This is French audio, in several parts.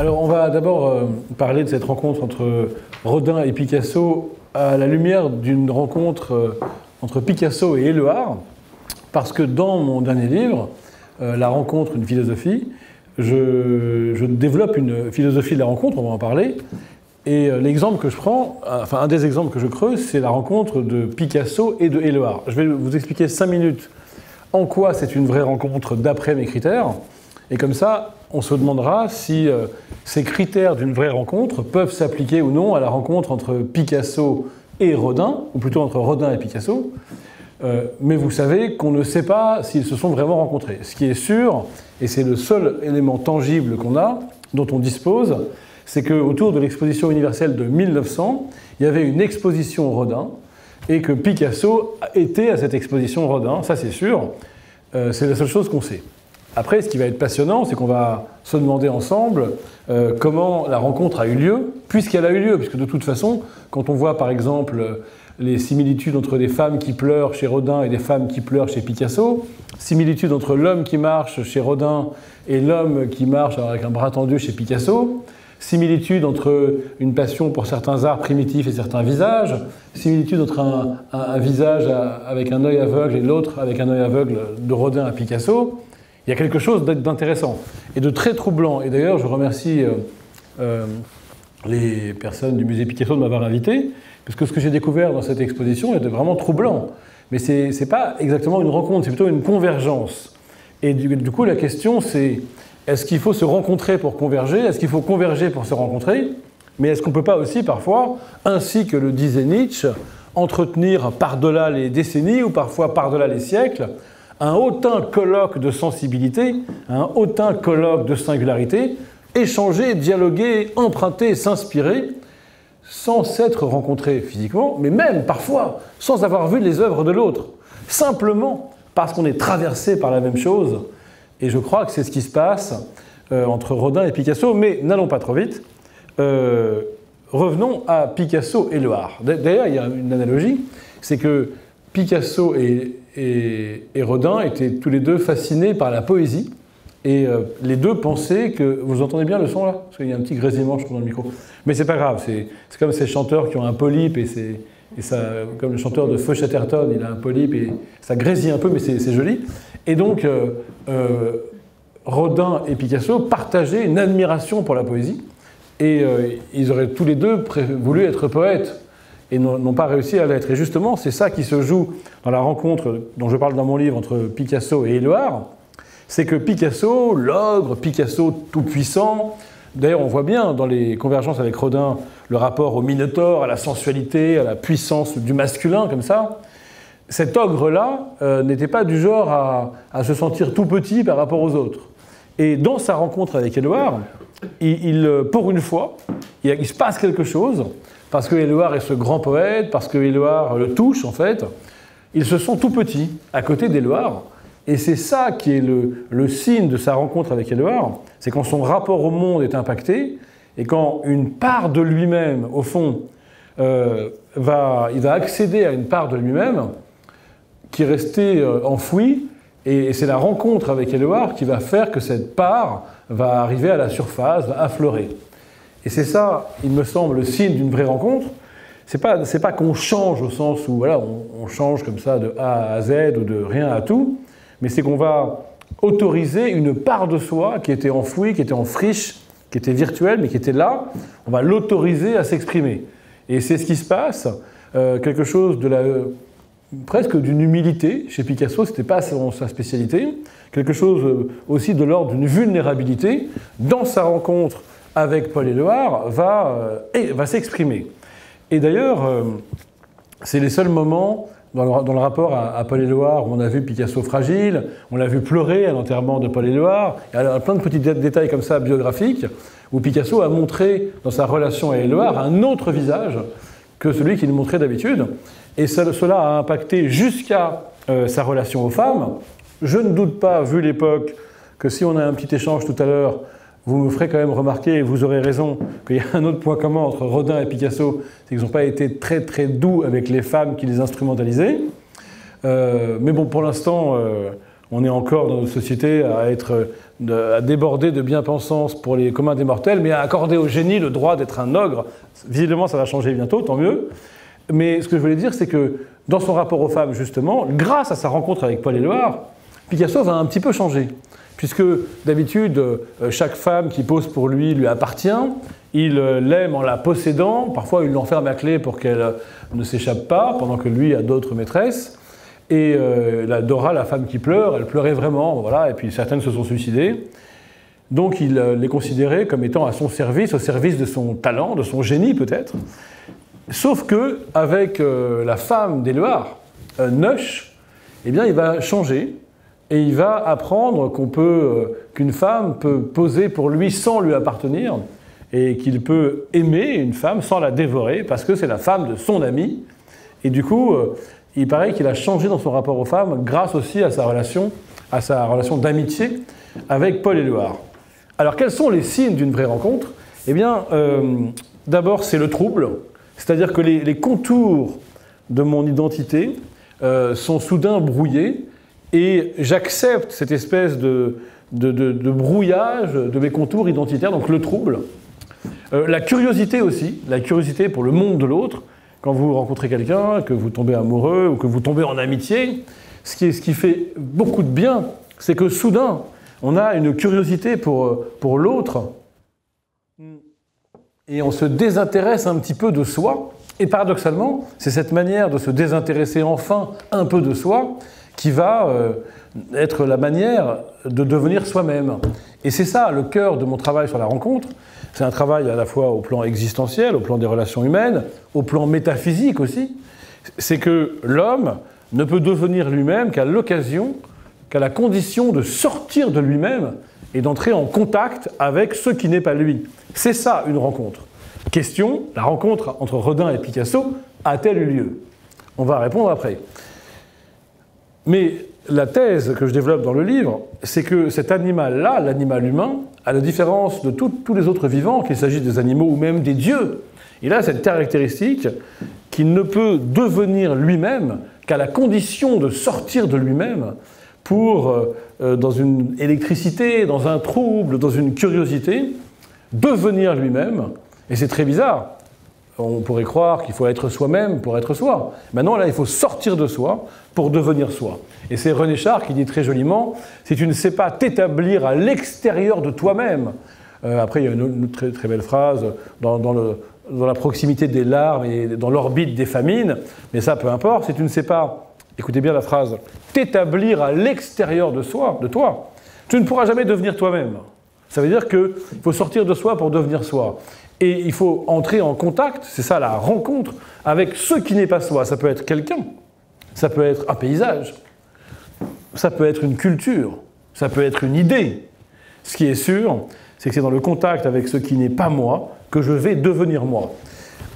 Alors, on va d'abord parler de cette rencontre entre Rodin et Picasso à la lumière d'une rencontre entre Picasso et Éluard, parce que dans mon dernier livre, La rencontre, une philosophie, je développe une philosophie de la rencontre, on va en parler, et l'exemple que je prends, enfin un des exemples que je creuse, c'est la rencontre de Picasso et de Éluard. Je vais vous expliquer 5 minutes en quoi c'est une vraie rencontre d'après mes critères, et comme ça, on se demandera si ces critères d'une vraie rencontre peuvent s'appliquer ou non à la rencontre entre Picasso et Rodin, ou plutôt entre Rodin et Picasso. Mais vous savez qu'on ne sait pas s'ils se sont vraiment rencontrés. Ce qui est sûr, et c'est le seul élément tangible qu'on a, dont on dispose, c'est qu'autour de l'exposition universelle de 1900, il y avait une exposition Rodin, et que Picasso était à cette exposition Rodin, ça c'est sûr, c'est la seule chose qu'on sait. Après, ce qui va être passionnant, c'est qu'on va se demander ensemble comment la rencontre a eu lieu, puisqu'elle a eu lieu, puisque de toute façon, quand on voit par exemple les similitudes entre des femmes qui pleurent chez Rodin et des femmes qui pleurent chez Picasso, similitudes entre l'homme qui marche chez Rodin et l'homme qui marche avec un bras tendu chez Picasso, similitudes entre une passion pour certains arts primitifs et certains visages, similitudes entre un visage avec un œil aveugle et l'autre avec un œil aveugle de Rodin à Picasso. Il y a quelque chose d'intéressant et de très troublant. Et d'ailleurs, je remercie les personnes du musée Picasso de m'avoir invité, parce que ce que j'ai découvert dans cette exposition était vraiment troublant. Mais ce n'est pas exactement une rencontre, c'est plutôt une convergence. Et du coup, la question, c'est est-ce qu'il faut se rencontrer pour converger? Est-ce qu'il faut converger pour se rencontrer? Mais est-ce qu'on ne peut pas aussi, parfois, ainsi que le disait Nietzsche, entretenir par-delà les décennies ou parfois par-delà les siècles, un hautain colloque de sensibilité, un hautain colloque de singularité, échanger, dialoguer, emprunter, s'inspirer, sans s'être rencontrés physiquement, mais même parfois sans avoir vu les œuvres de l'autre, simplement parce qu'on est traversé par la même chose. Et je crois que c'est ce qui se passe entre Rodin et Picasso, mais n'allons pas trop vite. Revenons à Picasso et Éluard. D'ailleurs, il y a une analogie, c'est que Picasso et Rodin étaient tous les deux fascinés par la poésie, et les deux pensaient que... Vous entendez bien le son là? Parce qu'il y a un petit grésillement, je trouve, dans le micro. Mais c'est pas grave, c'est comme ces chanteurs qui ont un polype, et ça, comme le chanteur de Feu Chatterton, il a un polype, et ça grésille un peu, mais c'est joli. Et donc, Rodin et Picasso partageaient une admiration pour la poésie, et ils auraient tous les deux voulu être poètes, et n'ont pas réussi à l'être. Et justement, c'est ça qui se joue dans la rencontre dont je parle dans mon livre entre Picasso et Éluard, c'est que Picasso, l'ogre, Picasso tout-puissant, d'ailleurs on voit bien dans les convergences avec Rodin le rapport au minotaure, à la sensualité, à la puissance du masculin, comme ça, cet ogre-là n'était pas du genre à se sentir tout petit par rapport aux autres. Et dans sa rencontre avec Éluard, pour une fois, il se passe quelque chose, parce que Éluard est ce grand poète, parce que Éluard le touche en fait, ils se sont tout petits à côté d'Éluard, et c'est ça qui est le signe de sa rencontre avec Éluard, c'est quand son rapport au monde est impacté, et quand une part de lui-même, au fond, il va accéder à une part de lui-même qui est restée enfouie, et c'est la rencontre avec Éluard qui va faire que cette part va arriver à la surface, va affleurer. Et c'est ça, il me semble, le signe d'une vraie rencontre. C'est pas qu'on change au sens où voilà, on change comme ça de A à Z ou de rien à tout, mais c'est qu'on va autoriser une part de soi qui était enfouie, qui était en friche, qui était virtuelle, mais qui était là. On va l'autoriser à s'exprimer. Et c'est ce qui se passe, quelque chose de presque d'une humilité. Chez Picasso, ce n'était pas sa spécialité. Quelque chose aussi de l'ordre d'une vulnérabilité. Dans sa rencontre avec Paul Éluard, va s'exprimer. Et d'ailleurs, c'est les seuls moments dans le rapport à Paul Éluard où on a vu Picasso fragile, on l'a vu pleurer à l'enterrement de Paul Éluard, il y a plein de petits détails comme ça biographiques, où Picasso a montré dans sa relation à Éluard un autre visage que celui qu'il montrait d'habitude, et cela a impacté jusqu'à sa relation aux femmes. Je ne doute pas, vu l'époque, que si on a un petit échange tout à l'heure, vous me ferez quand même remarquer, et vous aurez raison, qu'il y a un autre point commun entre Rodin et Picasso, c'est qu'ils n'ont pas été très très doux avec les femmes qui les instrumentalisaient. Mais bon, pour l'instant, on est encore dans notre société à déborder de bien-pensance pour les communs des mortels, mais à accorder au génie le droit d'être un ogre. Visiblement, ça va changer bientôt, tant mieux. Mais ce que je voulais dire, c'est que dans son rapport aux femmes, justement, grâce à sa rencontre avec Paul Éluard, Picasso va un petit peu changer. Puisque d'habitude, chaque femme qui pose pour lui appartient, il l'aime en la possédant, parfois il l'enferme à clé pour qu'elle ne s'échappe pas, pendant que lui a d'autres maîtresses. Et la Dora, la femme qui pleure, elle pleurait vraiment, voilà, et puis certaines se sont suicidées. Donc il les considérait comme étant à son service, au service de son talent, de son génie peut-être. Sauf que avec la femme d'Éluard, Neusch, eh bien il va changer. Et il va apprendre qu'une femme peut poser pour lui sans lui appartenir et qu'il peut aimer une femme sans la dévorer parce que c'est la femme de son ami. Et du coup, il paraît qu'il a changé dans son rapport aux femmes grâce aussi à sa relation d'amitié avec Paul Éluard. Alors, quels sont les signes d'une vraie rencontre? Eh bien, d'abord, c'est le trouble, c'est-à-dire que les contours de mon identité sont soudain brouillés. Et j'accepte cette espèce de brouillage de mes contours identitaires, donc le trouble. La curiosité aussi, la curiosité pour le monde de l'autre. Quand vous rencontrez quelqu'un, que vous tombez amoureux ou que vous tombez en amitié, ce qui fait beaucoup de bien, c'est que soudain, on a une curiosité pour l'autre et on se désintéresse un petit peu de soi. Et paradoxalement, c'est cette manière de se désintéresser enfin un peu de soi qui va être la manière de devenir soi-même. Et c'est ça, le cœur de mon travail sur la rencontre. C'est un travail à la fois au plan existentiel, au plan des relations humaines, au plan métaphysique aussi. C'est que l'homme ne peut devenir lui-même qu'à l'occasion, qu'à la condition de sortir de lui-même et d'entrer en contact avec ce qui n'est pas lui. C'est ça, une rencontre. Question, la rencontre entre Rodin et Picasso a-t-elle eu lieu? On va répondre après. Mais la thèse que je développe dans le livre, c'est que cet animal-là, l'animal humain, à la différence de tous les autres vivants, qu'il s'agisse des animaux ou même des dieux, il a cette caractéristique qu'il ne peut devenir lui-même qu'à la condition de sortir de lui-même pour, dans une électricité, dans un trouble, dans une curiosité, devenir lui-même. Et c'est très bizarre. On pourrait croire qu'il faut être soi-même pour être soi. Maintenant, là, il faut sortir de soi pour devenir soi. Et c'est René Char qui dit très joliment « Si tu ne sais pas t'établir à l'extérieur de toi-même », après, il y a une très, très belle phrase dans la proximité des larmes et dans l'orbite des famines, mais ça, peu importe, si tu ne sais pas, écoutez bien la phrase, t'établir à l'extérieur de soi, de toi, tu ne pourras jamais devenir toi-même. Ça veut dire qu'il faut sortir de soi pour devenir soi. Et il faut entrer en contact, c'est ça la rencontre, avec ce qui n'est pas soi. Ça peut être quelqu'un, ça peut être un paysage, ça peut être une culture, ça peut être une idée. Ce qui est sûr, c'est que c'est dans le contact avec ce qui n'est pas moi que je vais devenir moi.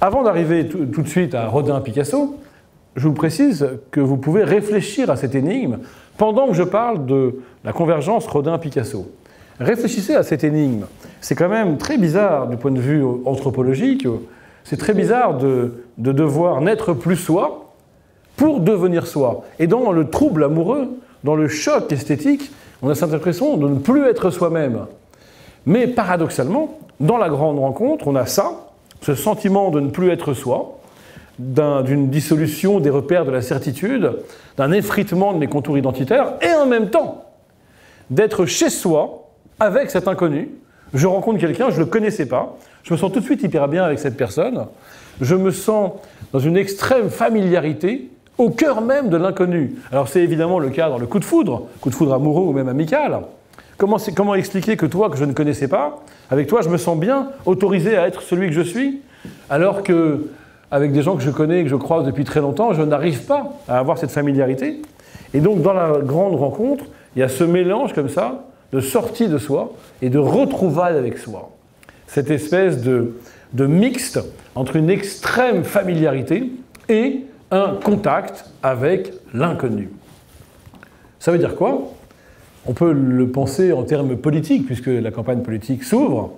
Avant d'arriver tout de suite à Rodin-Picasso, je vous précise que vous pouvez réfléchir à cette énigme pendant que je parle de la convergence Rodin-Picasso. Réfléchissez à cette énigme. C'est quand même très bizarre du point de vue anthropologique. C'est très bizarre de devoir n'être plus soi pour devenir soi. Et dans le trouble amoureux, dans le choc esthétique, on a cette impression de ne plus être soi-même. Mais paradoxalement, dans la grande rencontre, on a ça, ce sentiment de ne plus être soi, d'une dissolution des repères de la certitude, d'un effritement de mes contours identitaires, et en même temps, d'être chez soi, avec cet inconnu. Je rencontre quelqu'un, je ne le connaissais pas, je me sens tout de suite hyper bien avec cette personne, je me sens dans une extrême familiarité, au cœur même de l'inconnu. Alors c'est évidemment le cas dans le coup de foudre amoureux ou même amical. Comment expliquer que toi, que je ne connaissais pas, avec toi je me sens bien, autorisé à être celui que je suis, alors que avec des gens que je connais et que je croise depuis très longtemps, je n'arrive pas à avoir cette familiarité. Et donc dans la grande rencontre, il y a ce mélange comme ça, de sortie de soi et de retrouvailles avec soi. Cette espèce de mixte entre une extrême familiarité et un contact avec l'inconnu. Ça veut dire quoi? On peut le penser en termes politiques, puisque la campagne politique s'ouvre,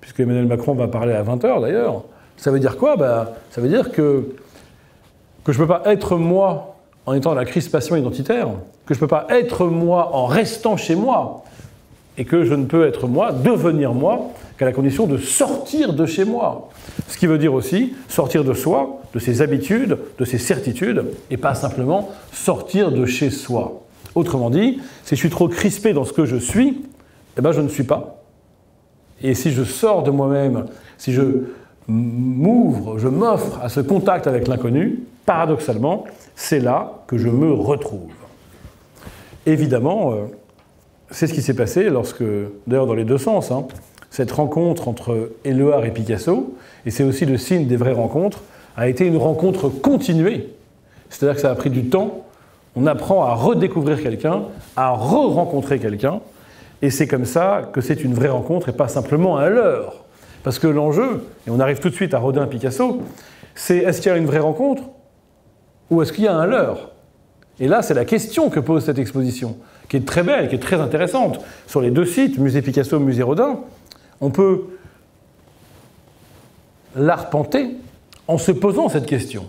puisque Emmanuel Macron va parler à 20h d'ailleurs. Ça veut dire quoi? Ça veut dire que je ne peux pas être moi en étant dans la crispation identitaire, que je ne peux pas être moi en restant chez moi, et que je ne peux être moi, devenir moi, qu'à la condition de sortir de chez moi. Ce qui veut dire aussi sortir de soi, de ses habitudes, de ses certitudes, et pas simplement sortir de chez soi. Autrement dit, si je suis trop crispé dans ce que je suis, eh ben je ne suis pas. Et si je sors de moi-même, si je m'ouvre, je m'offre à ce contact avec l'inconnu, paradoxalement, c'est là que je me retrouve. Évidemment, c'est ce qui s'est passé lorsque, d'ailleurs dans les deux sens, cette rencontre entre Éluard et Picasso, et c'est aussi le signe des vraies rencontres, a été une rencontre continuée. C'est-à-dire que ça a pris du temps. On apprend à redécouvrir quelqu'un, à re-rencontrer quelqu'un, et c'est comme ça que c'est une vraie rencontre et pas simplement un leurre. Parce que l'enjeu, et on arrive tout de suite à Rodin et Picasso, c'est est-ce qu'il y a une vraie rencontre ou est-ce qu'il y a un leurre? Et là, c'est la question que pose cette exposition, qui est très belle, qui est très intéressante. Sur les deux sites, Musée Picasso, Musée Rodin, on peut l'arpenter en se posant cette question.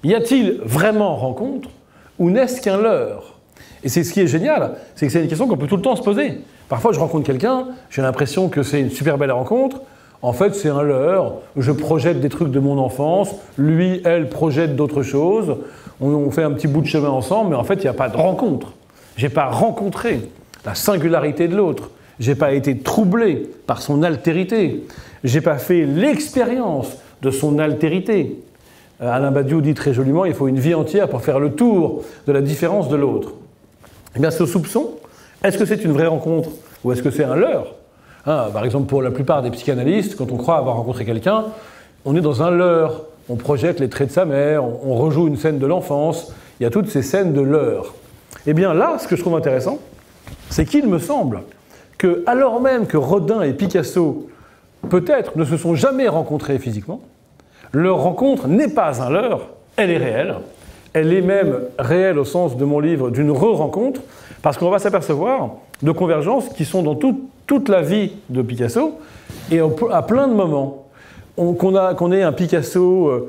Y a-t-il vraiment rencontre ou n'est-ce qu'un leurre? Et c'est ce qui est génial, c'est que c'est une question qu'on peut tout le temps se poser. Parfois, je rencontre quelqu'un, j'ai l'impression que c'est une super belle rencontre. En fait, c'est un leurre. Je projette des trucs de mon enfance. Lui, elle projette d'autres choses. On fait un petit bout de chemin ensemble, mais en fait, il n'y a pas de rencontre. Je n'ai pas rencontré la singularité de l'autre. Je n'ai pas été troublé par son altérité. Je n'ai pas fait l'expérience de son altérité. Alain Badiou dit très joliment, il faut une vie entière pour faire le tour de la différence de l'autre. Eh bien, ce soupçon, est-ce que c'est une vraie rencontre ou est-ce que c'est un leurre? Par exemple, pour la plupart des psychanalystes, quand on croit avoir rencontré quelqu'un, on est dans un leurre. On projette les traits de sa mère, on rejoue une scène de l'enfance. Il y a toutes ces scènes de leurre. Eh bien là, ce que je trouve intéressant, c'est qu'il me semble que, alors même que Rodin et Picasso, peut-être, ne se sont jamais rencontrés physiquement, leur rencontre n'est pas un leurre, elle est réelle. Elle est même réelle au sens de mon livre d'une re-rencontre, parce qu'on va s'apercevoir de convergences qui sont dans toute la vie de Picasso, et à plein de moments. Qu'on ait un Picasso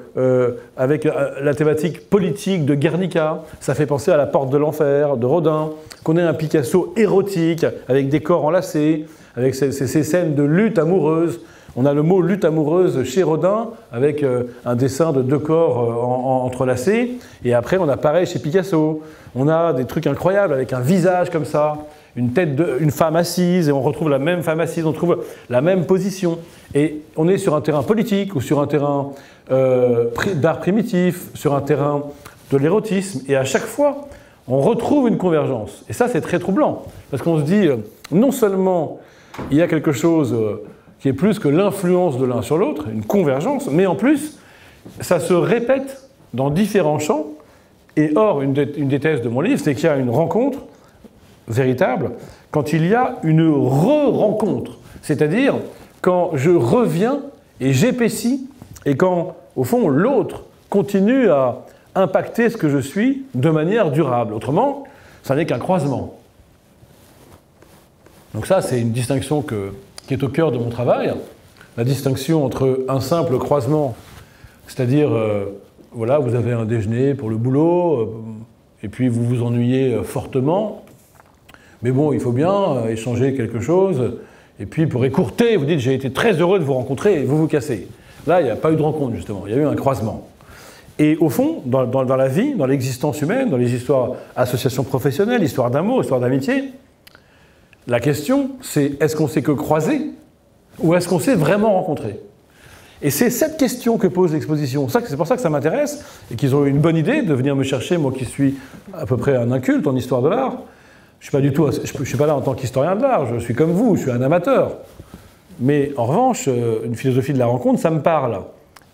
avec la thématique politique de Guernica, ça fait penser à La Porte de l'Enfer de Rodin. Qu'on ait un Picasso érotique avec des corps enlacés, avec ces scènes de lutte amoureuse. On a le mot lutte amoureuse chez Rodin avec un dessin de deux corps entrelacés. Et après, on a pareil chez Picasso. On a des trucs incroyables avec un visage comme ça, une femme assise, et on retrouve la même femme assise, on trouve la même position. Et on est sur un terrain politique ou sur un terrain d'art primitif, sur un terrain de l'érotisme. Et à chaque fois, on retrouve une convergence. Et ça, c'est très troublant. Parce qu'on se dit, non seulement il y a quelque chose qui est plus que l'influence de l'un sur l'autre, une convergence, mais en plus, ça se répète dans différents champs. Et or, une des thèses de mon livre, c'est qu'il y a une rencontre véritable quand il y a une re-rencontre. C'est-à-dire quand je reviens et j'épaissis, et quand, au fond, l'autre continue à impacter ce que je suis de manière durable. Autrement, ça n'est qu'un croisement. Donc ça, c'est une distinction qui est au cœur de mon travail. La distinction entre un simple croisement, c'est-à-dire, voilà, vous avez un déjeuner pour le boulot, et puis vous vous ennuyez fortement, mais bon, il faut bien échanger quelque chose. Et puis, pour écourter, vous dites « j'ai été très heureux de vous rencontrer » et vous vous cassez. Là, il n'y a pas eu de rencontre, justement. Il y a eu un croisement. Et au fond, dans la vie, dans l'existence humaine, dans les histoires associations professionnelles, histoire d'amour, histoire d'amitié, la question, c'est est-ce qu'on s'est que croisé ou est-ce qu'on s'est vraiment rencontré? Et c'est cette question que pose l'exposition. C'est pour ça que ça m'intéresse et qu'ils ont eu une bonne idée de venir me chercher, moi qui suis à peu près un inculte en histoire de l'art. Je ne suis pas là en tant qu'historien de l'art, je suis comme vous, je suis un amateur. Mais en revanche, une philosophie de la rencontre, ça me parle.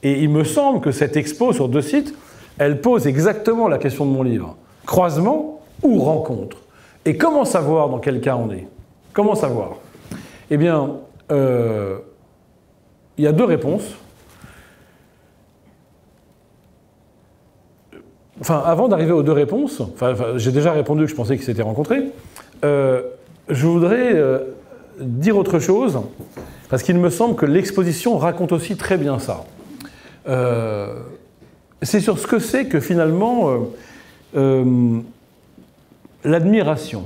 Et il me semble que cette expo sur deux sites, elle pose exactement la question de mon livre. Croisement ou rencontre? Et comment savoir dans quel cas on est? Comment savoir? Eh bien, il y a deux réponses. Enfin, avant d'arriver aux deux réponses, j'ai déjà répondu que je pensais qu'ils s'étaient rencontrés, je voudrais dire autre chose, parce qu'il me semble que l'exposition raconte aussi très bien ça. C'est sur ce que c'est que finalement l'admiration.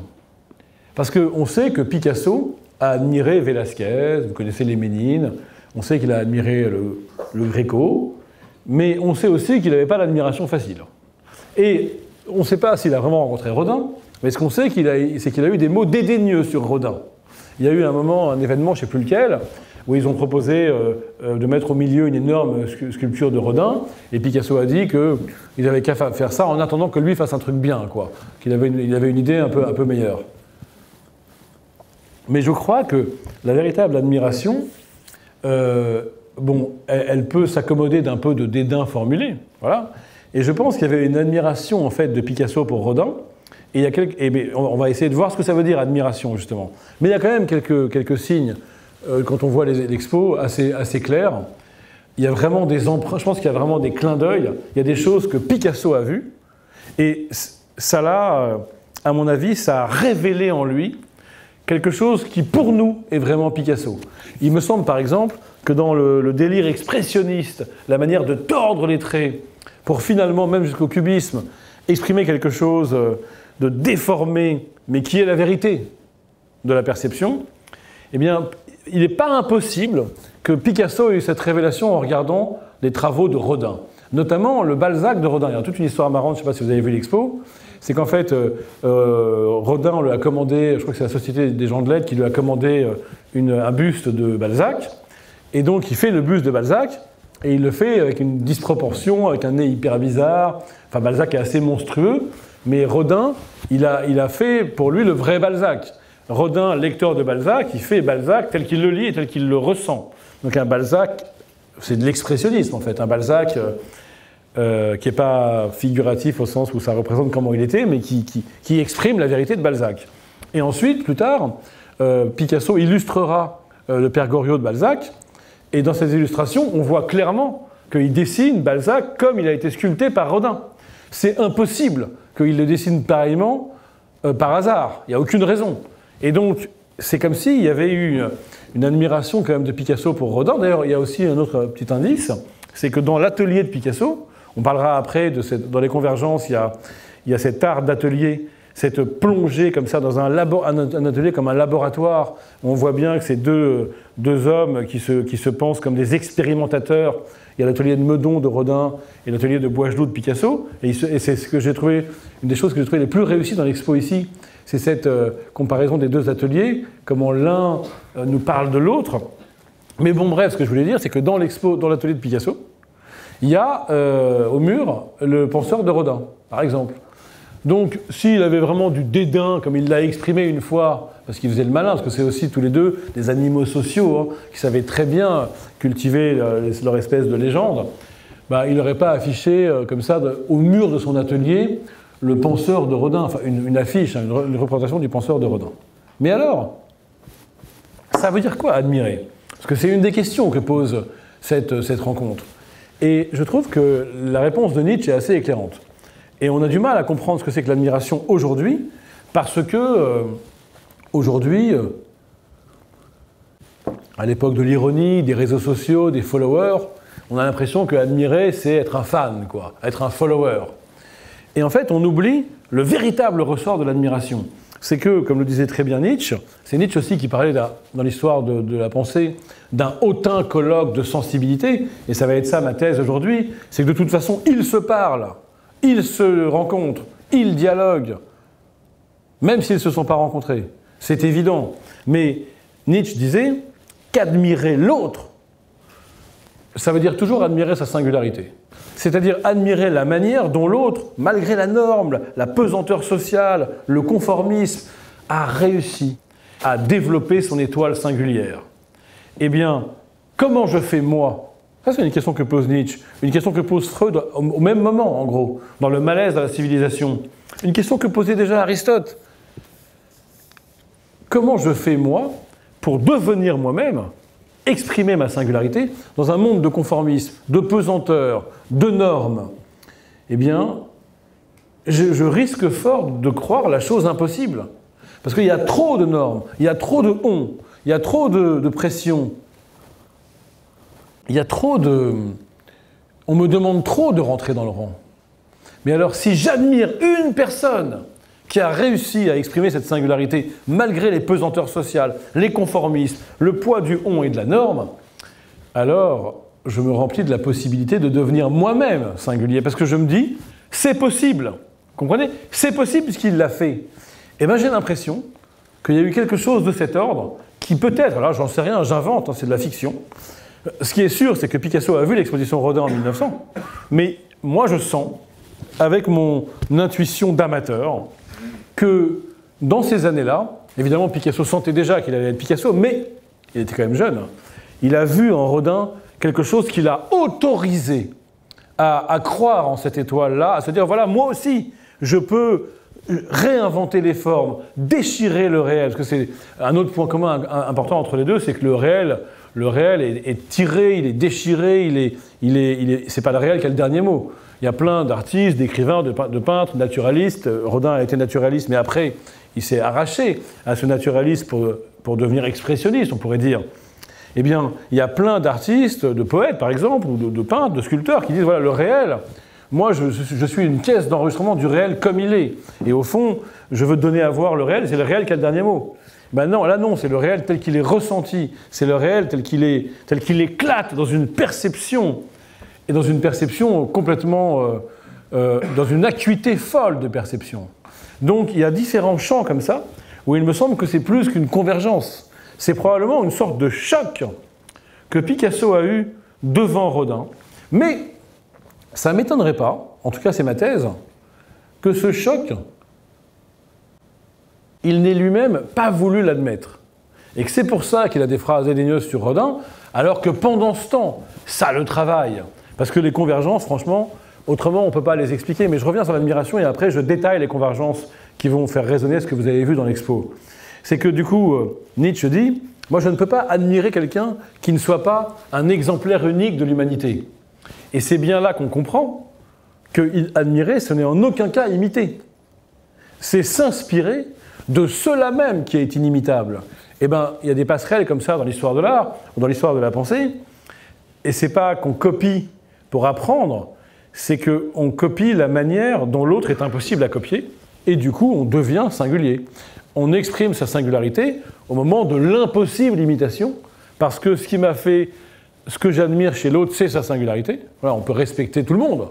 Parce qu'on sait que Picasso a admiré Velázquez, vous connaissez les Ménines, on sait qu'il a admiré le Gréco, mais on sait aussi qu'il n'avait pas l'admiration facile. Et on ne sait pas s'il a vraiment rencontré Rodin, mais ce qu'on sait, c'est qu'il a eu des mots dédaigneux sur Rodin. Il y a eu un moment, un événement, je ne sais plus lequel, où ils ont proposé de mettre au milieu une énorme sculpture de Rodin, et Picasso a dit qu'il n'avait qu'à faire ça en attendant que lui fasse un truc bien, quoi. Qu'il avait une idée un peu meilleure. Mais je crois que la véritable admiration, elle peut s'accommoder d'un peu de dédain formulé, voilà. Et je pense qu'il y avait une admiration en fait de Picasso pour Rodin. Et on va essayer de voir ce que ça veut dire admiration justement. Mais il y a quand même quelques signes quand on voit l'expo assez clairs. Il y a vraiment des emprunts. Je pense qu'il y a vraiment des clins d'œil. Il y a des choses que Picasso a vues. Et ça là, à mon avis, ça a révélé en lui quelque chose qui, pour nous, est vraiment Picasso. Il me semble, par exemple, que dans le délire expressionniste, la manière de tordre les traits pour finalement, même jusqu'au cubisme, exprimer quelque chose de déformé, mais qui est la vérité de la perception, eh bien, il n'est pas impossible que Picasso ait eu cette révélation en regardant les travaux de Rodin. Notamment le Balzac de Rodin. Il y a toute une histoire marrante, je ne sais pas si vous avez vu l'expo, c'est qu'en fait, Rodin lui a commandé, je crois que c'est la Société des gens de lettres qui lui a commandé un buste de Balzac, et donc il fait le buste de Balzac, et il le fait avec une disproportion, avec un nez hyper bizarre. Enfin, Balzac est assez monstrueux, mais Rodin, il a fait pour lui le vrai Balzac. Rodin, lecteur de Balzac, il fait Balzac tel qu'il le lit et tel qu'il le ressent. Donc un Balzac, c'est de l'expressionnisme en fait, un Balzac qui n'est pas figuratif au sens où ça représente comment il était, mais qui exprime la vérité de Balzac. Et ensuite, plus tard, Picasso illustrera le Père Goriot de Balzac, et dans ces illustrations, on voit clairement qu'il dessine Balzac comme il a été sculpté par Rodin. C'est impossible qu'il le dessine pareillement par hasard. Il n'y a aucune raison. Et donc, c'est comme s'il y avait eu une admiration quand même de Picasso pour Rodin. D'ailleurs, il y a aussi un autre petit indice, c'est que dans l'atelier de Picasso, on parlera après, dans les convergences, il y a cet art d'atelier, cette plongée comme ça dans un atelier comme un laboratoire, où on voit bien que c'est deux hommes qui se pensent comme des expérimentateurs. Il y a l'atelier de Meudon de Rodin et l'atelier de Boigelot de Picasso. Et c'est ce que j'ai trouvé, une des choses que j'ai trouvé les plus réussies dans l'expo ici, c'est cette comparaison des deux ateliers, comment l'un nous parle de l'autre. Mais bon, bref, ce que je voulais dire, c'est que dans l'atelier de Picasso, il y a au mur le penseur de Rodin, par exemple. Donc, s'il avait vraiment du dédain, comme il l'a exprimé une fois, parce qu'il faisait le malin, parce que c'est aussi tous les deux des animaux sociaux, hein, qui savaient très bien cultiver leur espèce de légende, bah, il n'aurait pas affiché comme ça, au mur de son atelier, le penseur de Rodin, enfin une affiche, hein, une représentation du penseur de Rodin. Mais alors, ça veut dire quoi, admirer? Parce que c'est une des questions que pose cette rencontre. Et je trouve que la réponse de Nietzsche est assez éclairante. Et on a du mal à comprendre ce que c'est que l'admiration aujourd'hui, parce que aujourd'hui, à l'époque de l'ironie, des réseaux sociaux, des followers, on a l'impression qu'admirer, c'est être un fan, quoi, être un follower. Et en fait, on oublie le véritable ressort de l'admiration. C'est que, comme le disait très bien Nietzsche, c'est Nietzsche aussi qui parlait dans l'histoire de la pensée d'un hautain colloque de sensibilité, et ça va être ça ma thèse aujourd'hui, c'est que de toute façon, ils se parlent. Ils se rencontrent, ils dialoguent, même s'ils ne se sont pas rencontrés. C'est évident. Mais Nietzsche disait qu'admirer l'autre, ça veut dire toujours admirer sa singularité. C'est-à-dire admirer la manière dont l'autre, malgré la norme, la pesanteur sociale, le conformisme, a réussi à développer son étoile singulière. Eh bien, comment je fais moi ? Ça, c'est une question que pose Nietzsche, une question que pose Freud au même moment, en gros, dans le malaise de la civilisation. Une question que posait déjà Aristote. Comment je fais, moi, pour devenir moi-même, exprimer ma singularité dans un monde de conformisme, de pesanteur, de normes? Eh bien, je risque fort de croire la chose impossible. Parce qu'il y a trop de normes, il y a trop de on, il y a trop de pression. Il y a trop de... On me demande trop de rentrer dans le rang. Mais alors, si j'admire une personne qui a réussi à exprimer cette singularité, malgré les pesanteurs sociales, les conformismes, le poids du on et de la norme, alors je me remplis de la possibilité de devenir moi-même singulier. Parce que je me dis, c'est possible. Comprenez? C'est possible puisqu'il l'a fait. Et bien j'ai l'impression qu'il y a eu quelque chose de cet ordre qui peut-être, alors j'en sais rien, j'invente, hein, c'est de la fiction. Ce qui est sûr, c'est que Picasso a vu l'exposition Rodin en 1900, mais moi je sens, avec mon intuition d'amateur, que dans ces années-là, évidemment Picasso sentait déjà qu'il allait être Picasso, mais il était quand même jeune, il a vu en Rodin quelque chose qui l'a autorisé à croire en cette étoile-là, à se dire, voilà, moi aussi, je peux réinventer les formes, déchirer le réel, parce que c'est un autre point commun important entre les deux, c'est que le réel est tiré, il est déchiré, c'est pas le réel qui a le dernier mot. Il y a plein d'artistes, d'écrivains, de peintres, naturalistes. Rodin a été naturaliste, mais après, il s'est arraché à ce naturalisme pour devenir expressionniste, on pourrait dire. Eh bien, il y a plein d'artistes, de poètes par exemple, ou de peintres, de sculpteurs qui disent, voilà, le réel, moi je suis une caisse d'enregistrement du réel comme il est. Et au fond, je veux donner à voir le réel, c'est le réel qui a le dernier mot. Ben non, là non, c'est le réel tel qu'il est ressenti, c'est le réel tel qu'il éclate dans une perception, et dans une perception complètement, dans une acuité folle de perception. Donc il y a différents champs comme ça, où il me semble que c'est plus qu'une convergence. C'est probablement une sorte de choc que Picasso a eu devant Rodin. Mais ça ne m'étonnerait pas, en tout cas c'est ma thèse, que ce choc, il n'ait lui-même pas voulu l'admettre. Et que c'est pour ça qu'il a des phrases dédaigneuses sur Rodin, alors que pendant ce temps, ça le travaille. Parce que les convergences, franchement, autrement on ne peut pas les expliquer. Mais je reviens sur l'admiration et après je détaille les convergences qui vont faire résonner ce que vous avez vu dans l'expo. C'est que du coup, Nietzsche dit, moi je ne peux pas admirer quelqu'un qui ne soit pas un exemplaire unique de l'humanité. Et c'est bien là qu'on comprend que admirer, ce n'est en aucun cas imiter. C'est s'inspirer de cela même qui est inimitable. Eh bien, il y a des passerelles comme ça dans l'histoire de l'art, ou dans l'histoire de la pensée, et c'est pas qu'on copie pour apprendre, c'est qu'on copie la manière dont l'autre est impossible à copier, et du coup, on devient singulier. On exprime sa singularité au moment de l'impossible imitation, parce que ce qui m'a fait, ce que j'admire chez l'autre, c'est sa singularité. Voilà, on peut respecter tout le monde.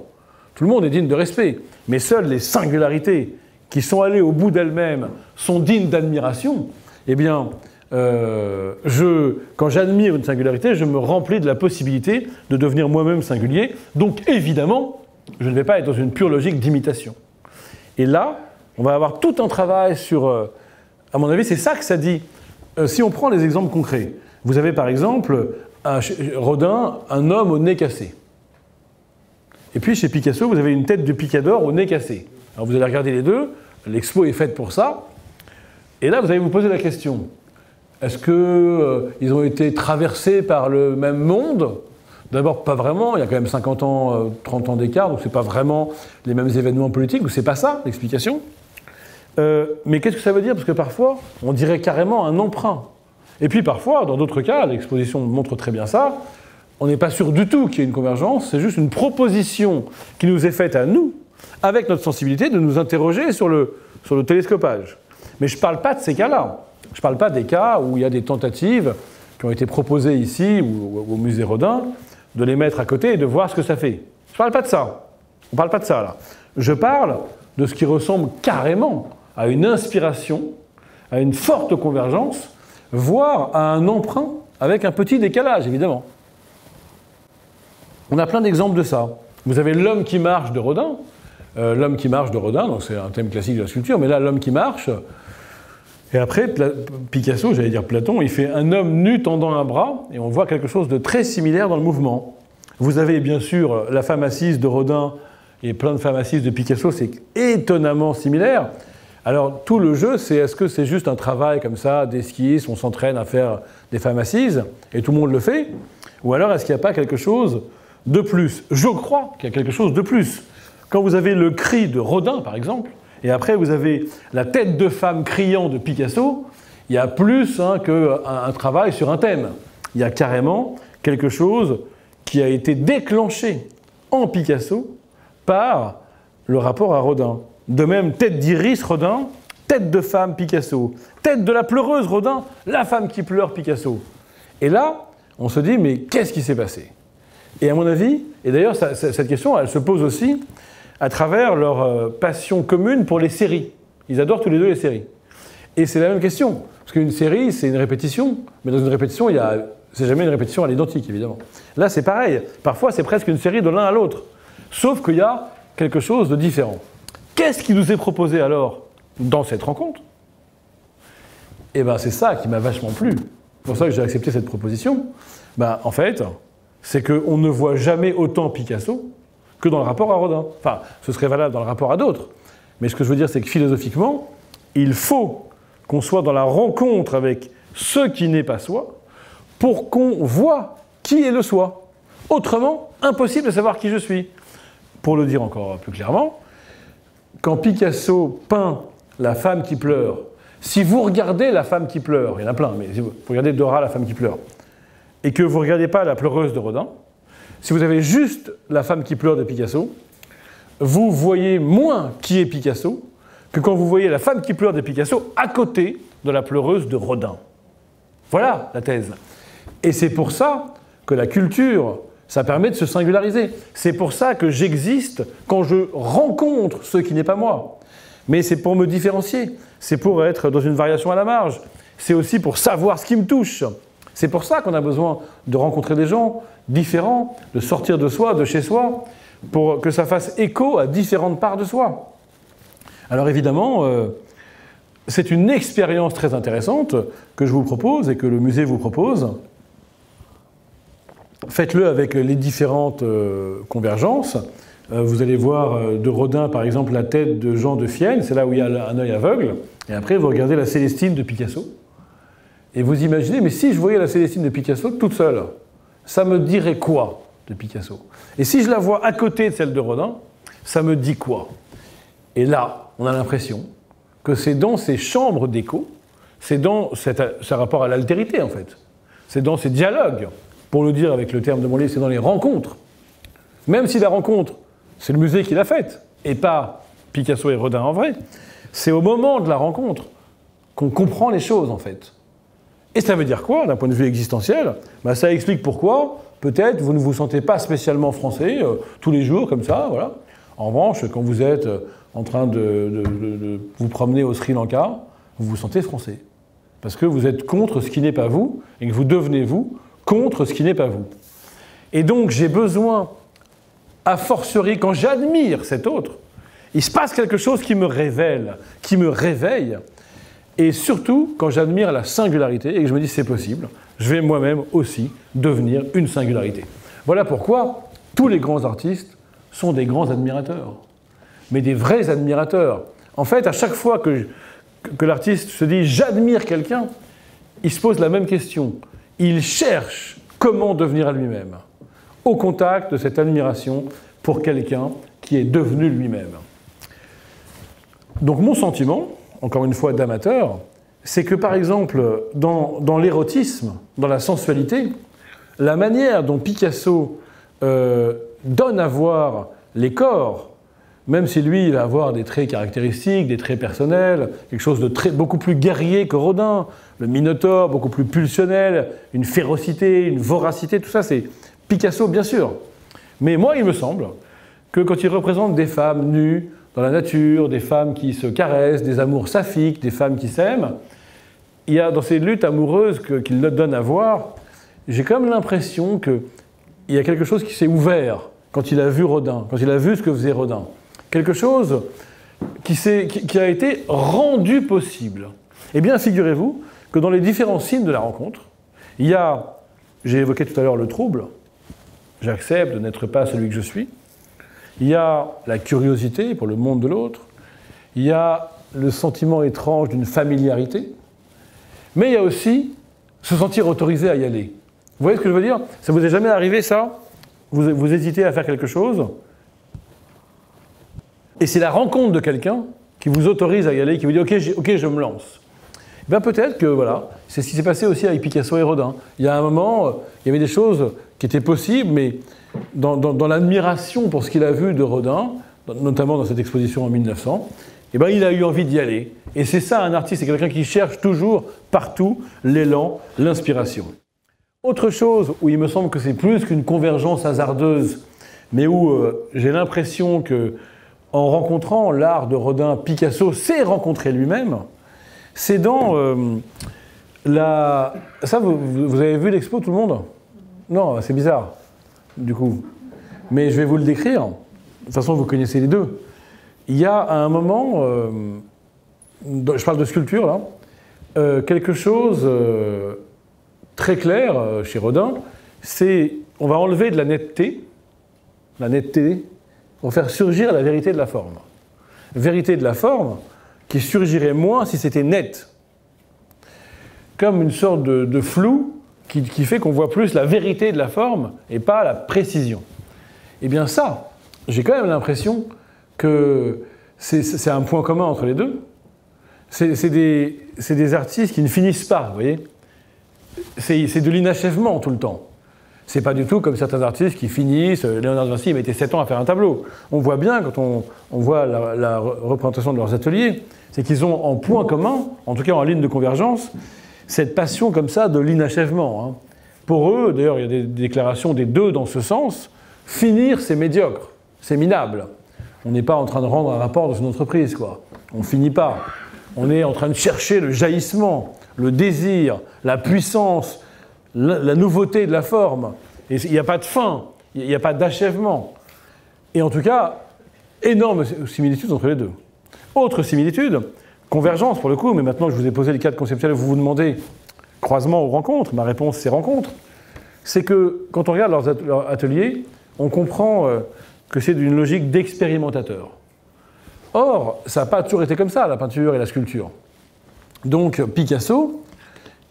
Tout le monde est digne de respect. Mais seules les singularités qui sont allées au bout d'elles-mêmes sont dignes d'admiration. Eh bien, quand j'admire une singularité, je me remplis de la possibilité de devenir moi-même singulier. Donc, évidemment, je ne vais pas être dans une pure logique d'imitation. Et là, on va avoir tout un travail sur... à mon avis, c'est ça que ça dit. Si on prend les exemples concrets, vous avez par exemple, Rodin, un homme au nez cassé. Et puis chez Picasso, vous avez une tête de picador au nez cassé. Alors vous allez regarder les deux, l'expo est faite pour ça. Et là, vous allez vous poser la question, est-ce qu'ils ont été traversés par le même monde ? D'abord, pas vraiment, il y a quand même 50 ans, 30 ans d'écart, donc c'est pas vraiment les mêmes événements politiques, ou c'est pas ça l'explication. Mais qu'est-ce que ça veut dire ? Parce que parfois, on dirait carrément un emprunt. Et puis parfois, dans d'autres cas, l'exposition montre très bien ça, on n'est pas sûr du tout qu'il y ait une convergence, c'est juste une proposition qui nous est faite à nous, avec notre sensibilité, de nous interroger sur le télescopage. Mais je ne parle pas de ces cas-là. Je ne parle pas des cas où il y a des tentatives qui ont été proposées ici, ou au musée Rodin, de les mettre à côté et de voir ce que ça fait. Je ne parle pas de ça. On ne parle pas de ça, là. Je parle de ce qui ressemble carrément à une inspiration, à une forte convergence, voire à un emprunt avec un petit décalage, évidemment. On a plein d'exemples de ça. Vous avez l'homme qui marche de Rodin. L'homme qui marche de Rodin, donc c'est un thème classique de la sculpture, mais là, l'homme qui marche. Et après, Picasso, j'allais dire Platon, il fait un homme nu tendant un bras, et on voit quelque chose de très similaire dans le mouvement. Vous avez bien sûr la femme assise de Rodin et plein de femmes assises de Picasso, c'est étonnamment similaire. Alors, tout le jeu, c'est est-ce que c'est juste un travail comme ça, d'esquisse, on s'entraîne à faire des femmes assises, et tout le monde le fait, ou alors est-ce qu'il n'y a pas quelque chose de plus ? Je crois qu'il y a quelque chose de plus. Quand vous avez le cri de Rodin, par exemple, et après vous avez la tête de femme criant de Picasso, il y a plus qu'un travail sur un thème. Il y a carrément quelque chose qui a été déclenché en Picasso par le rapport à Rodin. De même, tête d'iris, Rodin, tête de femme, Picasso. Tête de la pleureuse, Rodin, la femme qui pleure, Picasso. Et là, on se dit, mais qu'est-ce qui s'est passé? Et à mon avis, et d'ailleurs, cette question, elle se pose aussi à travers leur passion commune pour les séries. Ils adorent tous les deux les séries. Et c'est la même question. Parce qu'une série, c'est une répétition. Mais dans une répétition, c'est jamais une répétition à l'identique, évidemment. Là, c'est pareil. Parfois, c'est presque une série de l'un à l'autre. Sauf qu'il y a quelque chose de différent. Qu'est-ce qui nous est proposé alors dans cette rencontre? Eh bien, c'est ça qui m'a vachement plu. C'est pour ça que j'ai accepté cette proposition. Ben, en fait, c'est qu'on ne voit jamais autant Picasso que dans le rapport à Rodin. Enfin, ce serait valable dans le rapport à d'autres. Mais ce que je veux dire, c'est que philosophiquement, il faut qu'on soit dans la rencontre avec ce qui n'est pas soi pour qu'on voit qui est le soi. Autrement, impossible de savoir qui je suis. Pour le dire encore plus clairement, quand Picasso peint la femme qui pleure, si vous regardez la femme qui pleure, il y en a plein, mais si vous regardez Dora, la femme qui pleure, et que vous ne regardez pas la pleureuse de Rodin, si vous avez juste la femme qui pleure de Picasso, vous voyez moins qui est Picasso que quand vous voyez la femme qui pleure de Picasso à côté de la pleureuse de Rodin. Voilà la thèse. Et c'est pour ça que la culture, ça permet de se singulariser. C'est pour ça que j'existe quand je rencontre ce qui n'est pas moi. Mais c'est pour me différencier. C'est pour être dans une variation à la marge. C'est aussi pour savoir ce qui me touche. C'est pour ça qu'on a besoin de rencontrer des gens différents, de sortir de soi, de chez soi, pour que ça fasse écho à différentes parts de soi. Alors évidemment, c'est une expérience très intéressante que je vous propose et que le musée vous propose. Faites-le avec les différentes convergences. Vous allez voir de Rodin, par exemple, la tête de Jean de Fienne, c'est là où il y a un œil aveugle. Et après, vous regardez la Célestine de Picasso. Et vous imaginez, mais si je voyais la Célestine de Picasso toute seule, ça me dirait quoi de Picasso? Et si je la vois à côté de celle de Rodin, ça me dit quoi? Et là, on a l'impression que c'est dans ces chambres d'écho, c'est dans ce rapport à l'altérité, en fait. C'est dans ces dialogues, pour le dire avec le terme de mon livre, c'est dans les rencontres. Même si la rencontre, c'est le musée qui l'a faite, et pas Picasso et Rodin en vrai, c'est au moment de la rencontre qu'on comprend les choses, en fait. Et ça veut dire quoi, d'un point de vue existentiel? Ben, ça explique pourquoi, peut-être, vous ne vous sentez pas spécialement français, tous les jours, comme ça, voilà. En revanche, quand vous êtes en train de vous promener au Sri Lanka, vous vous sentez français. Parce que vous êtes contre ce qui n'est pas vous, et que vous devenez vous contre ce qui n'est pas vous. Et donc, j'ai besoin, a fortiori, quand j'admire cet autre, il se passe quelque chose qui me révèle, qui me réveille, et surtout, quand j'admire la singularité et que je me dis c'est possible, je vais moi-même aussi devenir une singularité. Voilà pourquoi tous les grands artistes sont des grands admirateurs, mais des vrais admirateurs. En fait, à chaque fois que l'artiste se dit « j'admire quelqu'un », il se pose la même question. Il cherche comment devenir à lui-même, au contact de cette admiration pour quelqu'un qui est devenu lui-même. Donc mon sentiment, encore une fois d'amateur, c'est que par exemple, dans l'érotisme, dans la sensualité, la manière dont Picasso donne à voir les corps, même si lui, il va avoir des traits caractéristiques, des traits personnels, quelque chose de beaucoup plus guerrier que Rodin, le Minotaure, beaucoup plus pulsionnel, une férocité, une voracité, tout ça, c'est Picasso, bien sûr. Mais moi, il me semble que quand il représente des femmes nues dans la nature, des femmes qui se caressent, des amours saphiques, des femmes qui s'aiment, il y a dans ces luttes amoureuses qu'il donne à voir, j'ai quand même l'impression qu'il y a quelque chose qui s'est ouvert quand il a vu Rodin, quand il a vu ce que faisait Rodin. Quelque chose qui a été rendu possible. Eh bien, figurez-vous que dans les différents signes de la rencontre, il y a, j'ai évoqué tout à l'heure le trouble, j'accepte de n'être pas celui que je suis, il y a la curiosité pour le monde de l'autre, il y a le sentiment étrange d'une familiarité, mais il y a aussi se sentir autorisé à y aller. Vous voyez ce que je veux dire? Ça vous est jamais arrivé, ça? Vous hésitez à faire quelque chose, et c'est la rencontre de quelqu'un qui vous autorise à y aller, qui vous dit « ok, je me lance ». Bien peut-être que voilà, c'est ce qui s'est passé aussi avec Picasso et Rodin. Il y a un moment, il y avait des choses qui étaient possibles, mais dans l'admiration pour ce qu'il a vu de Rodin, notamment dans cette exposition en 1900, eh ben, il a eu envie d'y aller. Et c'est ça, un artiste, c'est quelqu'un qui cherche toujours, partout, l'élan, l'inspiration. Autre chose où il me semble que c'est plus qu'une convergence hasardeuse, mais où j'ai l'impression que, en rencontrant l'art de Rodin, Picasso s'est rencontré lui-même, c'est dans la... Ça, vous avez vu l'expo, tout le monde? Non, c'est bizarre, du coup. Mais je vais vous le décrire. De toute façon, vous connaissez les deux. Il y a à un moment, je parle de sculpture là, quelque chose très clair chez Rodin, c'est on va enlever de la netteté pour faire surgir la vérité de la forme. Vérité de la forme qui surgirait moins si c'était net. Comme une sorte de flou qui fait qu'on voit plus la vérité de la forme et pas la précision. Eh bien ça, j'ai quand même l'impression que c'est un point commun entre les deux. C'est des artistes qui ne finissent pas, vous voyez. C'est de l'inachèvement tout le temps. C'est pas du tout comme certains artistes qui finissent. Léonard de Vinci mettait 7 ans à faire un tableau. On voit bien, quand on voit la représentation de leurs ateliers, c'est qu'ils ont en point commun, en tout cas en ligne de convergence, cette passion comme ça de l'inachèvement. Hein. Pour eux, d'ailleurs, il y a des déclarations des deux dans ce sens, finir c'est médiocre, c'est minable. On n'est pas en train de rendre un rapport dans une entreprise, quoi. On ne finit pas. On est en train de chercher le jaillissement, le désir, la puissance, la nouveauté de la forme. Et il n'y a pas de fin, il n'y a pas d'achèvement. Et en tout cas, énorme similitude entre les deux. Autre similitude, convergence pour le coup, mais maintenant je vous ai posé les cadres conceptuels, vous vous demandez croisement ou rencontre, ma réponse c'est rencontre, c'est que quand on regarde leurs ateliers, on comprend que c'est d'une logique d'expérimentateur. Or, ça n'a pas toujours été comme ça, la peinture et la sculpture. Donc Picasso,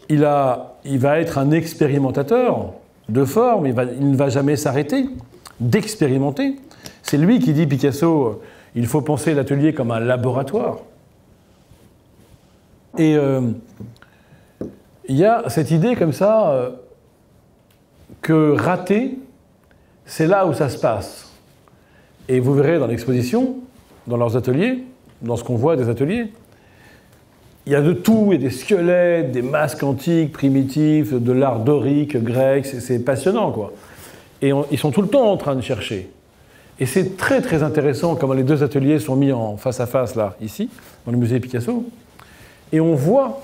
il va être un expérimentateur de forme, il ne va jamais s'arrêter d'expérimenter. C'est lui qui dit, Picasso, il faut penser l'atelier comme un laboratoire. Et il y a cette idée comme ça que rater, c'est là où ça se passe. Et vous verrez dans l'exposition, dans leurs ateliers, dans ce qu'on voit des ateliers, il y a de tout, il y a des squelettes, des masques antiques, primitifs, de l'art dorique, grec, c'est passionnant, quoi. Et ils sont tout le temps en train de chercher. Et c'est très très intéressant comment les deux ateliers sont mis en face à face, là, ici, dans le musée Picasso. Et on voit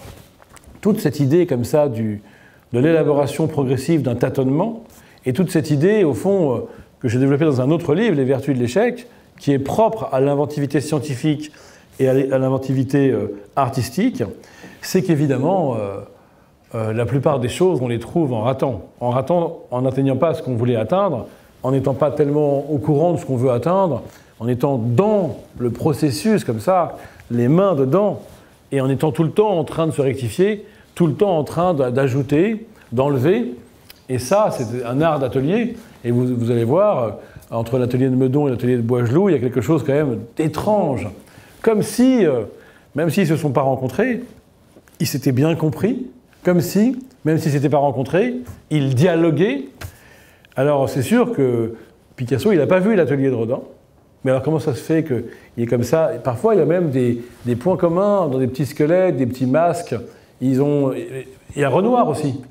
toute cette idée comme ça de l'élaboration progressive d'un tâtonnement, et toute cette idée, au fond, que j'ai développée dans un autre livre, Les Vertus de l'échec, qui est propre à l'inventivité scientifique et à l'inventivité artistique, c'est qu'évidemment, la plupart des choses, on les trouve en ratant, en n'atteignant pas ce qu'on voulait atteindre, en n'étant pas tellement au courant de ce qu'on veut atteindre, en étant dans le processus, comme ça, les mains dedans, et en étant tout le temps en train de se rectifier, tout le temps en train d'ajouter, d'enlever. Et ça, c'est un art d'atelier. Et vous allez voir, entre l'atelier de Meudon et l'atelier de Boisgelou, il y a quelque chose quand même d'étrange. Comme si, même s'ils ne se sont pas rencontrés, ils s'étaient bien compris. Comme si, même s'ils ne s'étaient pas rencontrés, ils dialoguaient. Alors c'est sûr que Picasso, il n'a pas vu l'atelier de Rodin. Mais alors comment ça se fait qu'il est comme ça? Parfois, il y a même des points communs dans des petits squelettes, des petits masques. Il y a Renoir aussi.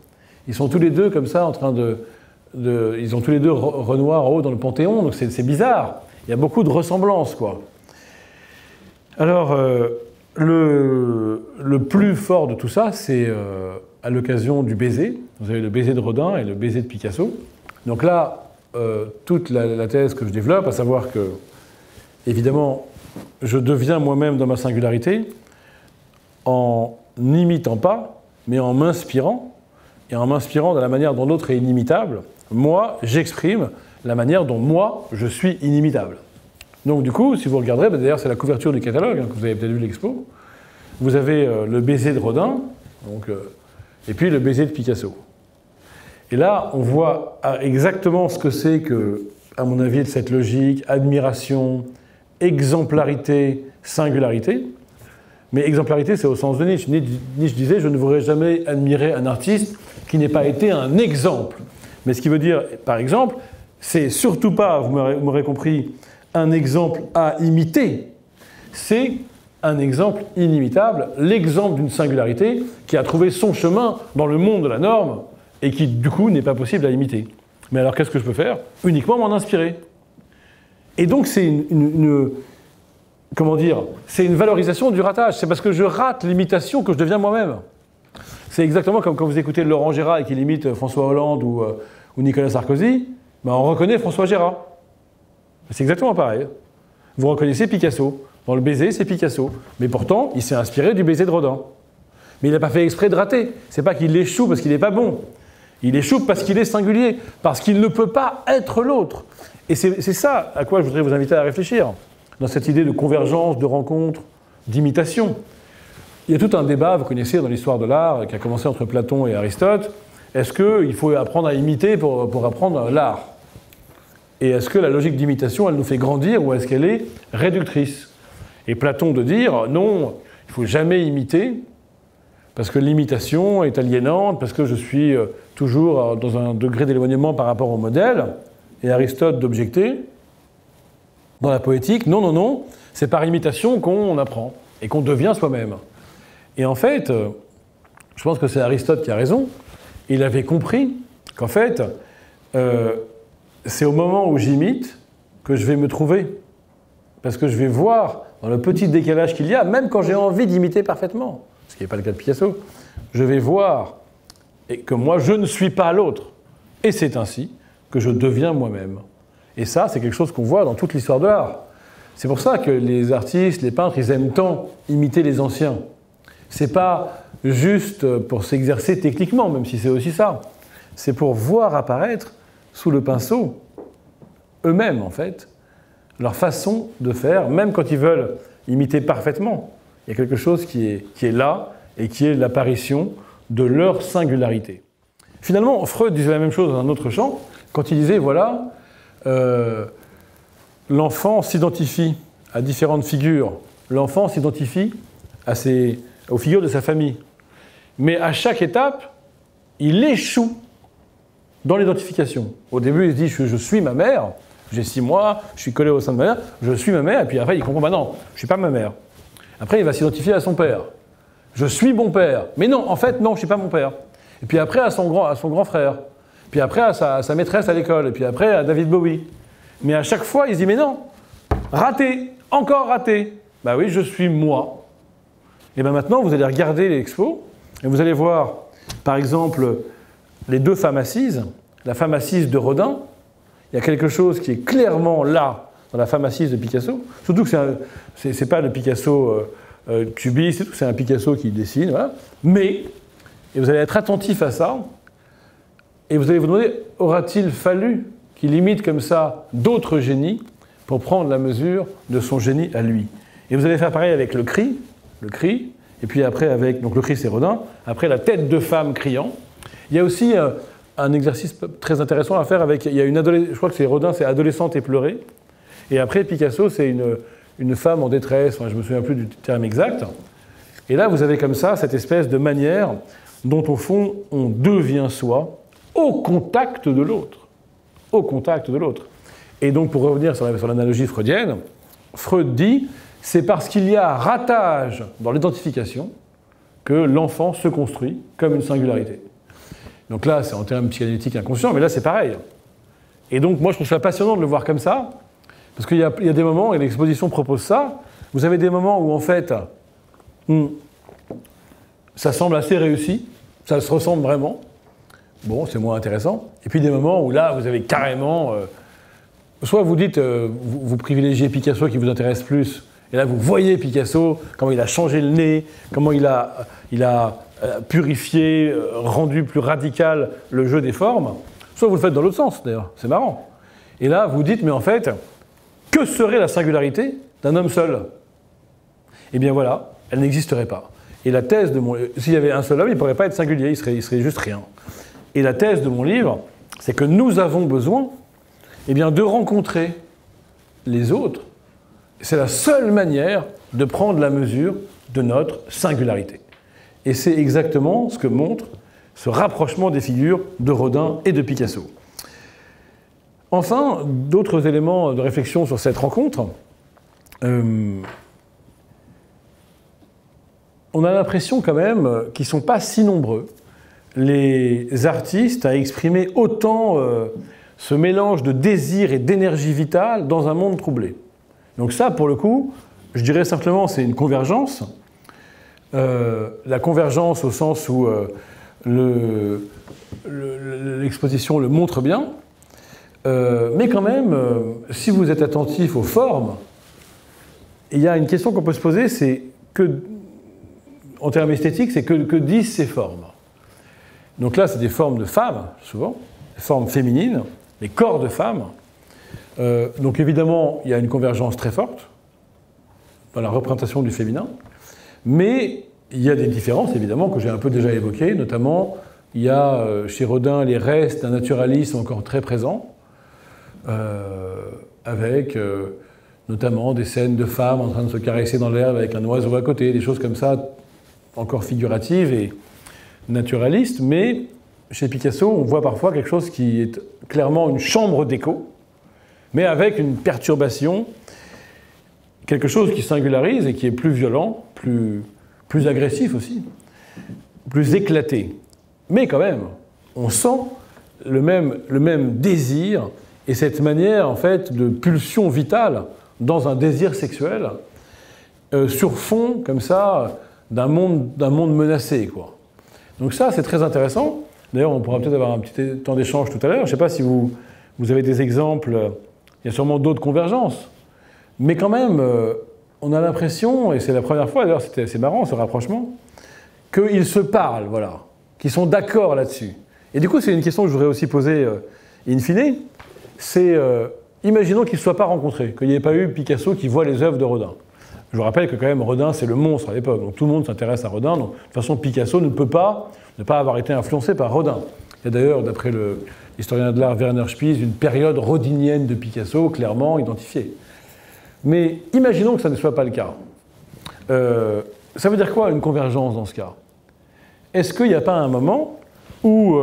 Ils sont tous les deux comme ça en train ils ont tous les deux Renoir en haut dans le Panthéon, donc c'est bizarre. Il y a beaucoup de ressemblances, quoi. Alors, le plus fort de tout ça, c'est à l'occasion du baiser. Vous avez le baiser de Rodin et le baiser de Picasso. Donc là, toute la thèse que je développe, à savoir que, évidemment, je deviens moi-même dans ma singularité en n'imitant pas, mais en m'inspirant, et en m'inspirant de la manière dont l'autre est inimitable, moi, j'exprime la manière dont moi, je suis inimitable. Donc du coup, si vous regarderez, d'ailleurs c'est la couverture du catalogue, que vous avez peut-être vu l'expo, vous avez le baiser de Rodin, et puis le baiser de Picasso. Et là, on voit exactement ce que c'est que, à mon avis, cette logique, admiration, exemplarité, singularité. Mais exemplarité, c'est au sens de Nietzsche. Nietzsche disait « Je ne voudrais jamais admirer un artiste qui n'ait pas été un exemple ». Mais ce qui veut dire, par exemple, c'est surtout pas, vous m'aurez compris, un exemple à imiter, c'est un exemple inimitable, l'exemple d'une singularité qui a trouvé son chemin dans le monde de la norme et qui, du coup, n'est pas possible à imiter. Mais alors, qu'est-ce que je peux faire? Uniquement m'en inspirer. Et donc, c'est comment dire, c'est une valorisation du ratage. C'est parce que je rate l'imitation que je deviens moi-même. C'est exactement comme quand vous écoutez Laurent Gérard et qu'il imite François Hollande ou Nicolas Sarkozy, ben on reconnaît François Gérard. C'est exactement pareil. Vous reconnaissez Picasso. Dans le baiser, c'est Picasso. Mais pourtant, il s'est inspiré du baiser de Rodin. Mais il n'a pas fait exprès de rater. C'est pas qu'il échoue parce qu'il n'est pas bon. Il échoue parce qu'il est singulier, parce qu'il ne peut pas être l'autre. Et c'est ça à quoi je voudrais vous inviter à réfléchir, dans cette idée de convergence, de rencontre, d'imitation. Il y a tout un débat, vous connaissez, dans l'histoire de l'art, qui a commencé entre Platon et Aristote. Est-ce qu'il faut apprendre à imiter pour apprendre l'art? Et est-ce que la logique d'imitation, elle nous fait grandir ou est-ce qu'elle est réductrice? Et Platon de dire, non, il ne faut jamais imiter, parce que l'imitation est aliénante, parce que je suis toujours dans un degré d'éloignement par rapport au modèle. Et Aristote d'objecter, dans la poétique, non, non, non, c'est par imitation qu'on apprend et qu'on devient soi-même. Et en fait, je pense que c'est Aristote qui a raison. Il avait compris qu'en fait, c'est au moment où j'imite que je vais me trouver. Parce que je vais voir, dans le petit décalage qu'il y a, même quand j'ai envie d'imiter parfaitement, ce qui n'est pas le cas de Picasso, je vais voir que moi, je ne suis pas l'autre. Et c'est ainsi que je deviens moi-même. Et ça, c'est quelque chose qu'on voit dans toute l'histoire de l'art. C'est pour ça que les artistes, les peintres, ils aiment tant imiter les anciens. C'est pas juste pour s'exercer techniquement, même si c'est aussi ça. C'est pour voir apparaître sous le pinceau eux-mêmes, en fait, leur façon de faire, même quand ils veulent imiter parfaitement. Il y a quelque chose qui est là et qui est l'apparition de leur singularité. Finalement, Freud disait la même chose dans un autre champ, quand il disait, voilà, l'enfant s'identifie à différentes figures. L'enfant s'identifie aux figures de sa famille. Mais à chaque étape, il échoue dans l'identification. Au début, il se dit, je suis ma mère, j'ai 6 mois, je suis collé au sein de ma mère, je suis ma mère, et puis après, il comprend, bah non, je ne suis pas ma mère. Après, il va s'identifier à son père. Je suis mon père. Mais non, en fait, non, je ne suis pas mon père. Et puis après, à son grand frère. Puis après, à sa maîtresse à l'école. Et puis après, à David Bowie. Mais à chaque fois, il se dit, mais non, raté, encore raté. Bah oui, je suis moi. Et bien maintenant, vous allez regarder l'expo, et vous allez voir, par exemple, les 2 femmes assises, la femme assise de Rodin. Il y a quelque chose qui est clairement là, dans la femme assise de Picasso. Surtout que c'est pas le Picasso cubiste, c'est un Picasso qui dessine, voilà. Mais, et vous allez être attentif à ça, et vous allez vous demander, aura-t-il fallu qu'il imite comme ça d'autres génies pour prendre la mesure de son génie à lui? Et vous allez faire pareil avec le cri, et puis après avec, donc le cri c'est Rodin, après la tête de femme criant. Il y a aussi un exercice très intéressant à faire avec, il y a je crois que c'est Rodin, c'est adolescente et pleurer, et après Picasso c'est une femme en détresse, enfin, je ne me souviens plus du terme exact, et là vous avez comme ça cette espèce de manière dont au fond on devient soi au contact de l'autre. Au contact de l'autre. Et donc pour revenir sur l'analogie freudienne, Freud dit, c'est parce qu'il y a ratage dans l'identification que l'enfant se construit comme une singularité. Donc là, c'est en termes psychanalytiques inconscients, mais là, c'est pareil. Et donc, moi, je trouve ça passionnant de le voir comme ça, parce qu'il y a des moments, et l'exposition propose ça, vous avez des moments où, en fait, ça semble assez réussi, ça se ressemble vraiment, bon, c'est moins intéressant, et puis des moments où là, vous avez carrément... soit vous dites, vous privilégiez Picasso qui vous intéresse plus, et là, vous voyez Picasso, comment il a changé le nez, comment il a purifié, rendu plus radical le jeu des formes, soit vous le faites dans l'autre sens, d'ailleurs, c'est marrant. Et là, vous dites, mais en fait, que serait la singularité d'un homme seul? Eh bien voilà, elle n'existerait pas. Et la thèse de mon... S'il y avait un seul homme, il ne pourrait pas être singulier, il serait juste rien. Et la thèse de mon livre, c'est que nous avons besoin de rencontrer les autres. C'est la seule manière de prendre la mesure de notre singularité. Et c'est exactement ce que montre ce rapprochement des figures de Rodin et de Picasso. Enfin, d'autres éléments de réflexion sur cette rencontre. On a l'impression quand même qu'ils ne sont pas si nombreux, les artistes, à exprimer autant ce mélange de désir et d'énergie vitale dans un monde troublé. Donc ça, pour le coup, je dirais simplement c'est une convergence. La convergence au sens où l'exposition le montre bien, mais quand même, si vous êtes attentif aux formes, il y a une question qu'on peut se poser, c'est que, en termes esthétiques, c'est que disent ces formes? Donc là, c'est des formes de femmes, souvent, des formes féminines, des corps de femmes. Donc évidemment, il y a une convergence très forte dans la représentation du féminin, mais il y a des différences, évidemment, que j'ai un peu déjà évoquées, notamment, il y a chez Rodin les restes d'un naturalisme encore très présent, avec notamment des scènes de femmes en train de se caresser dans l'herbe avec un oiseau à côté, des choses comme ça, encore figuratives et naturalistes, mais chez Picasso, on voit parfois quelque chose qui est clairement une chambre d'écho, mais avec une perturbation, quelque chose qui singularise et qui est plus violent, plus agressif aussi, plus éclaté. Mais quand même, on sent le même désir et cette manière, en fait, de pulsion vitale dans un désir sexuel sur fond, comme ça, d'un monde menacé, quoi. Donc ça, c'est très intéressant. D'ailleurs, on pourra peut-être avoir un petit temps d'échange tout à l'heure. Je ne sais pas si vous avez des exemples. Il y a sûrement d'autres convergences. Mais quand même, on a l'impression, et c'est la première fois, d'ailleurs, c'est marrant, ce rapprochement, qu'ils se parlent, voilà, qu'ils sont d'accord là-dessus. Et du coup, c'est une question que je voudrais aussi poser in fine. C'est, imaginons qu'ils ne se soient pas rencontrés, qu'il n'y ait pas eu Picasso qui voit les œuvres de Rodin. Je vous rappelle que quand même Rodin, c'est le monstre à l'époque, donc tout le monde s'intéresse à Rodin. Donc, de toute façon, Picasso ne peut pas ne pas avoir été influencé par Rodin. Il y a d'ailleurs, d'après l'historien de l'art Werner Spies, une période rodinienne de Picasso clairement identifiée. Mais imaginons que ça ne soit pas le cas. Ça veut dire quoi, une convergence dans ce cas? Est-ce qu'il n'y a pas un moment où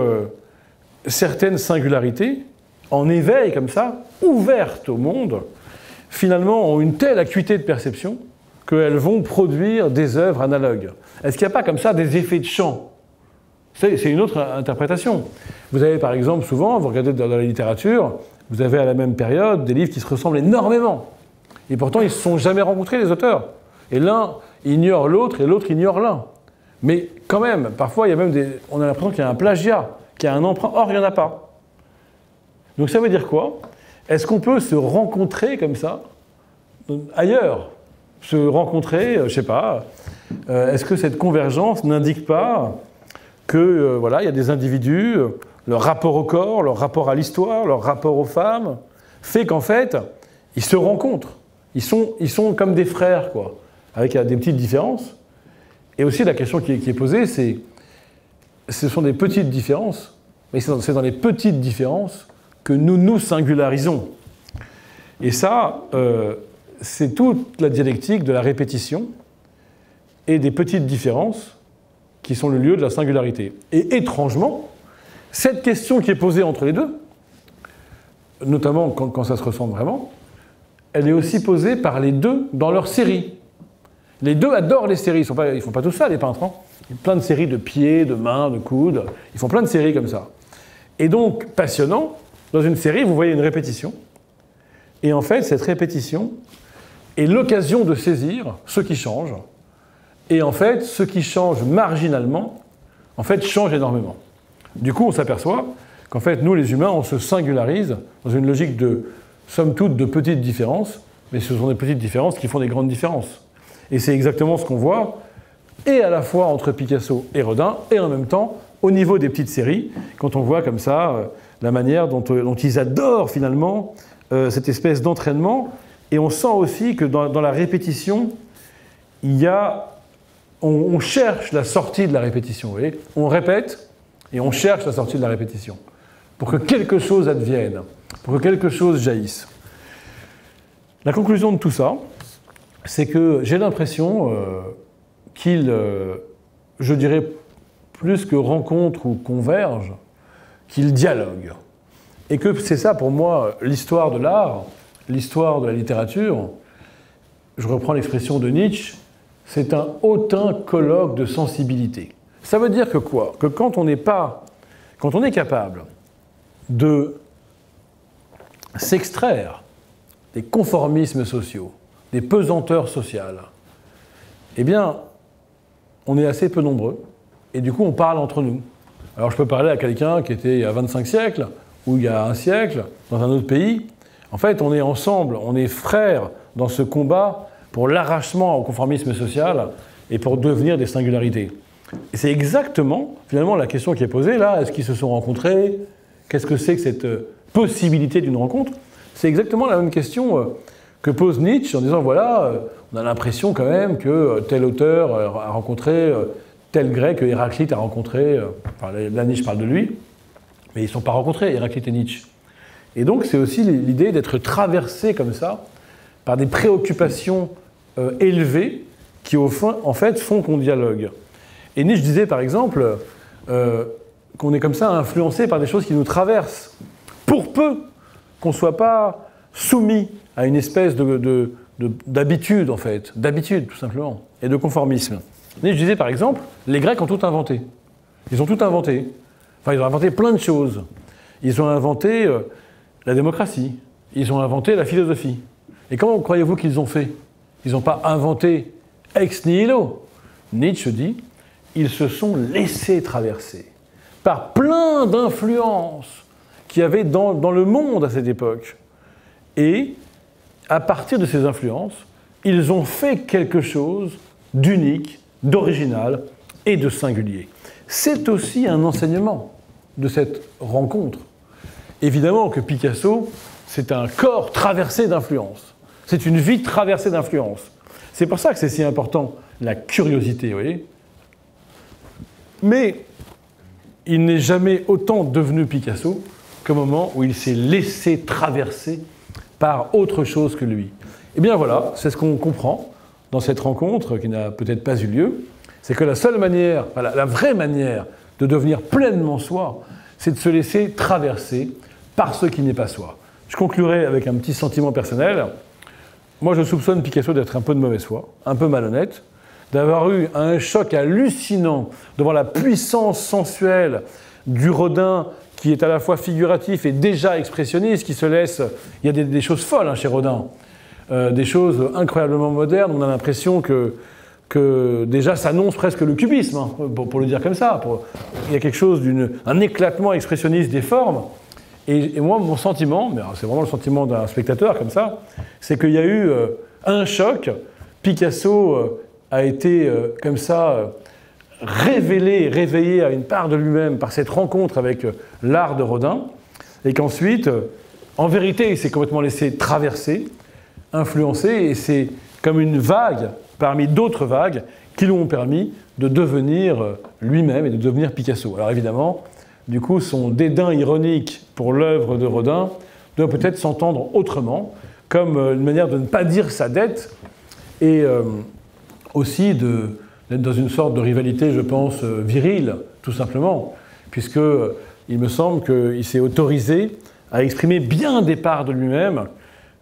certaines singularités, en éveil comme ça, ouvertes au monde, finalement ont une telle acuité de perception qu'elles vont produire des œuvres analogues? Est-ce qu'il n'y a pas comme ça des effets de champ? C'est une autre interprétation. Vous avez par exemple souvent, vous regardez dans la littérature, vous avez à la même période des livres qui se ressemblent énormément. Et pourtant, ils ne se sont jamais rencontrés, les auteurs. Et l'un ignore l'autre et l'autre ignore l'un. Mais quand même, parfois, il y a même on a l'impression qu'il y a un plagiat, qu'il y a un emprunt. Or, il n'y en a pas. Donc ça veut dire quoi? Est-ce qu'on peut se rencontrer comme ça, ailleurs? Se rencontrer, je ne sais pas. Est-ce que cette convergence n'indique pas que, voilà, il y a des individus, leur rapport au corps, leur rapport à l'histoire, leur rapport aux femmes, fait qu'en fait, ils se rencontrent. Ils sont comme des frères, quoi, avec des petites différences. Et aussi, la question qui est posée, c'est, ce sont des petites différences, mais c'est dans les petites différences que nous nous singularisons. Et ça, c'est toute la dialectique de la répétition et des petites différences qui sont le lieu de la singularité. Et étrangement, cette question qui est posée entre les deux, notamment quand ça se ressemble vraiment, elle est aussi posée par les deux dans leur série. Les deux adorent les séries. Ils ne font pas tout ça, les peintres. Hein. Il y a plein de séries de pieds, de mains, de coudes. Ils font plein de séries comme ça. Et donc, passionnant, dans une série, vous voyez une répétition. Et en fait, cette répétition est l'occasion de saisir ce qui change. Et en fait, ce qui change marginalement, en fait, change énormément. Du coup, on s'aperçoit qu'en fait, nous, les humains, on se singularise dans une logique de, somme toute, de petites différences, mais ce sont des petites différences qui font des grandes différences. Et c'est exactement ce qu'on voit, et à la fois entre Picasso et Rodin, et en même temps, au niveau des petites séries, quand on voit comme ça la manière dont ils adorent finalement cette espèce d'entraînement, et on sent aussi que dans la répétition, il y a... On cherche la sortie de la répétition, vous voyez ? On répète, et on cherche la sortie de la répétition, pour que quelque chose advienne, pour que quelque chose jaillisse. La conclusion de tout ça, c'est que j'ai l'impression qu'ils, je dirais plus que rencontrent ou convergent, qu'ils dialoguent. Et que c'est ça pour moi l'histoire de l'art, l'histoire de la littérature. Je reprends l'expression de Nietzsche, c'est un hautain colloque de sensibilité. Ça veut dire que quoi? Que quand on est capable de s'extraire des conformismes sociaux, des pesanteurs sociales, eh bien, on est assez peu nombreux, et du coup, on parle entre nous. Alors, je peux parler à quelqu'un qui était il y a 25 siècles, ou il y a un siècle, dans un autre pays. En fait, on est ensemble, on est frères dans ce combat pour l'arrachement au conformisme social et pour devenir des singularités. Et c'est exactement, finalement, la question qui est posée là. Est-ce qu'ils se sont rencontrés? Qu'est-ce que c'est que cette possibilité d'une rencontre? C'est exactement la même question que pose Nietzsche en disant, voilà, on a l'impression quand même que tel auteur a rencontré tel grec que Héraclite a rencontré, enfin là Nietzsche parle de lui, mais ils ne sont pas rencontrés, Héraclite et Nietzsche. Et donc c'est aussi l'idée d'être traversé comme ça par des préoccupations élevées qui au fond, en fait, font qu'on dialogue. Et Nietzsche disait par exemple qu'on est comme ça influencé par des choses qui nous traversent, pour peu qu'on ne soit pas soumis à une espèce d'habitude, en fait, d'habitude tout simplement, et de conformisme. Nietzsche disait par exemple, les Grecs ont tout inventé. Ils ont tout inventé. Enfin, ils ont inventé plein de choses. Ils ont inventé la démocratie. Ils ont inventé la philosophie. Et comment croyez-vous qu'ils ont fait? Ils n'ont pas inventé ex nihilo. Nietzsche dit, ils se sont laissés traverser par plein d'influences qu'il y avait dans le monde à cette époque. Et à partir de ces influences, ils ont fait quelque chose d'unique, d'original et de singulier. C'est aussi un enseignement de cette rencontre. Évidemment que Picasso, c'est un corps traversé d'influences. C'est une vie traversée d'influences. C'est pour ça que c'est si important, la curiosité, vous voyez. Mais il n'est jamais autant devenu Picasso qu'au moment où il s'est laissé traverser par autre chose que lui. Eh bien voilà, c'est ce qu'on comprend dans cette rencontre qui n'a peut-être pas eu lieu. C'est que la seule manière, la vraie manière de devenir pleinement soi, c'est de se laisser traverser par ce qui n'est pas soi. Je conclurai avec un petit sentiment personnel. Moi, je soupçonne Picasso d'être un peu de mauvaise foi, un peu malhonnête, d'avoir eu un choc hallucinant devant la puissance sensuelle du Rodin qui est à la fois figuratif et déjà expressionniste, qui se laisse... Il y a des choses folles chez Rodin, des choses incroyablement modernes. On a l'impression que déjà s'annonce presque le cubisme, pour le dire comme ça. Il y a quelque chose d'un éclatement expressionniste des formes. Et moi, mon sentiment, mais c'est vraiment le sentiment d'un spectateur comme ça, c'est qu'il y a eu un choc. Picasso a été comme ça révélé, réveillé à une part de lui-même par cette rencontre avec l'art de Rodin, et qu'ensuite, en vérité, il s'est complètement laissé traverser, influencer, et c'est comme une vague parmi d'autres vagues qui lui ont permis de devenir lui-même et de devenir Picasso. Alors évidemment, du coup, son dédain ironique pour l'œuvre de Rodin doit peut-être s'entendre autrement, comme une manière de ne pas dire sa dette, et aussi d'être dans une sorte de rivalité, je pense, virile, tout simplement, puisqu'il me semble qu'il s'est autorisé à exprimer bien des parts de lui-même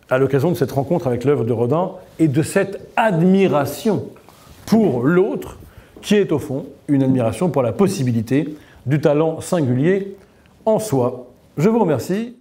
à l'occasion de cette rencontre avec l'œuvre de Rodin et de cette admiration pour l'autre, qui est au fond une admiration pour la possibilité du talent singulier en soi. Je vous remercie.